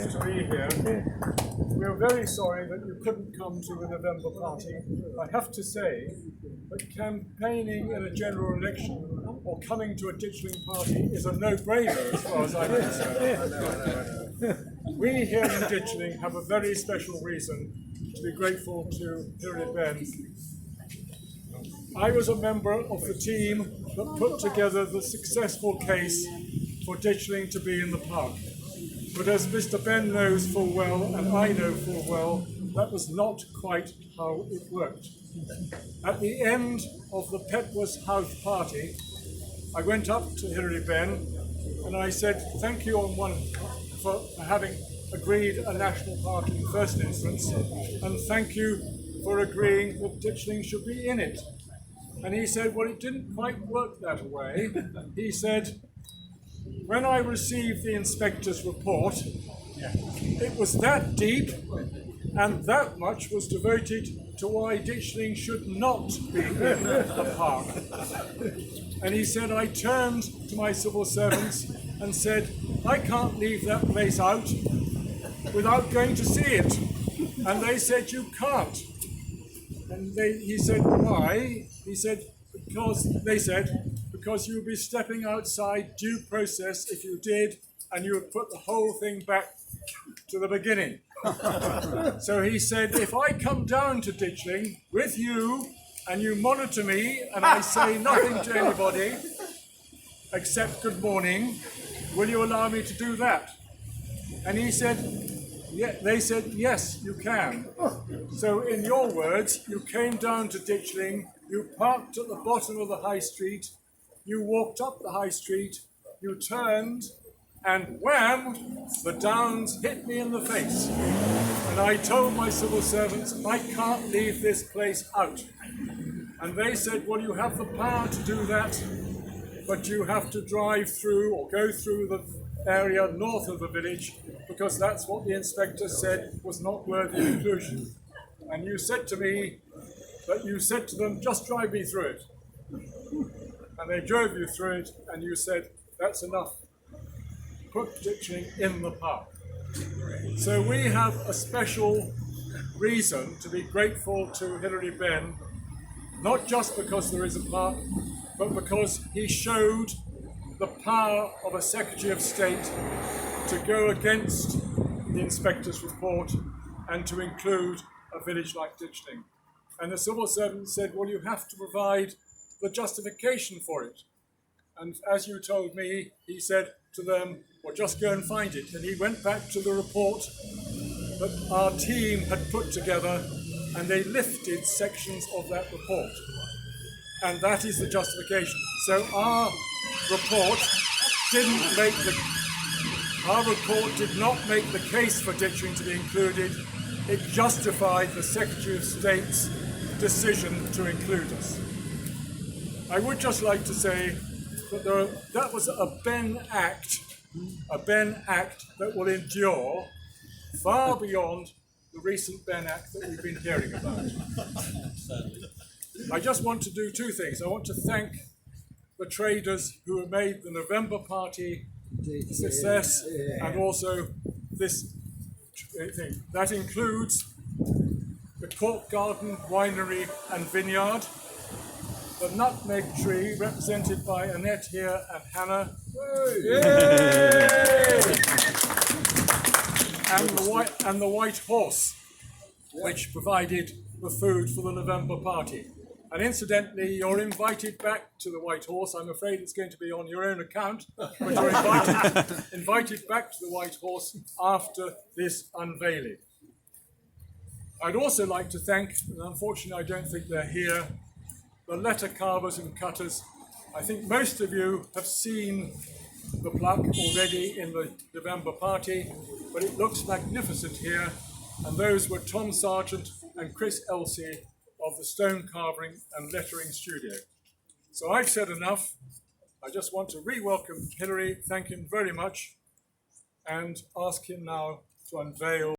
to be here. We're very sorry that you couldn't come to the November party. I have to say that campaigning in a general election or coming to a Ditchling party is a no-brainer as far as I'm concerned. We here in Ditchling have a very special reason to be grateful to Hilary Benn. I was a member of the team that put together the successful case for Ditchling to be in the park. But as Mr. Benn knows full well, and I know full well, that was not quite how it worked. At the end of the Petworth House party, I went up to Hilary Benn and I said, thank you for having agreed a national park in the first instance, and thank you for agreeing that Ditchling should be in it. And he said, well, it didn't quite work that way. He said, when I received the inspector's report, it was that deep and that much was devoted to why Ditchling should not be in the park. And he said, I turned to my civil servants and said, I can't leave that place out without going to see it. And they said, you can't. And he said, why? He said, because you would be stepping outside due process if you did, and you would put the whole thing back to the beginning. So he said, if I come down to Ditchling with you and you monitor me and I say nothing to anybody except good morning, will you allow me to do that? And he said, yeah, they said, yes, you can. So in your words, you came down to Ditchling, you parked at the bottom of the high street, you walked up the high street, you turned, and wham, the Downs hit me in the face. And I told my civil servants, I can't leave this place out. And they said, well, you have the power to do that, but you have to drive through or go through the area north of the village, because that's what the inspector said was not worthy of inclusion. And you said to me that you said to them, just drive me through it. And they drove you through it, and you said, that's enough. Put Ditchling in the park. So we have a special reason to be grateful to Hilary Benn, not just because there is a park, but because he showed the power of a Secretary of State to go against the inspector's report and to include a village like Ditchling. And the civil servant said, well, you have to provide the justification for it. And as you told me, he said to them, well, just go and find it. And he went back to the report that our team had put together, and they lifted sections of that report. And that is the justification. So our report did not make the case for Ditchling to be included. It justified the Secretary of State's decision to include us. I would just like to say that that was a Benn Act that will endure far beyond the recent Benn Act that we've been hearing about. I just want to do two things. I want to thank the traders who have made the November party a success, and also this thing. That includes the Cork Garden Winery and Vineyard, the Nutmeg Tree, represented by Annette here and Hannah, and the White Horse, which provided the food for the November party. And incidentally, you're invited back to the White Horse. I'm afraid it's going to be on your own account, but you're invited back to the White Horse after this unveiling. I'd also like to thank, and unfortunately I don't think they're here, the letter carvers and cutters. I think most of you have seen the plaque already in the November party, but it looks magnificent here. And those were Tom Sargent and Chris Elsey of the Stone Carving and Lettering Studio. So I've said enough. I just want to re-welcome Hilary, thank him very much, and ask him now to unveil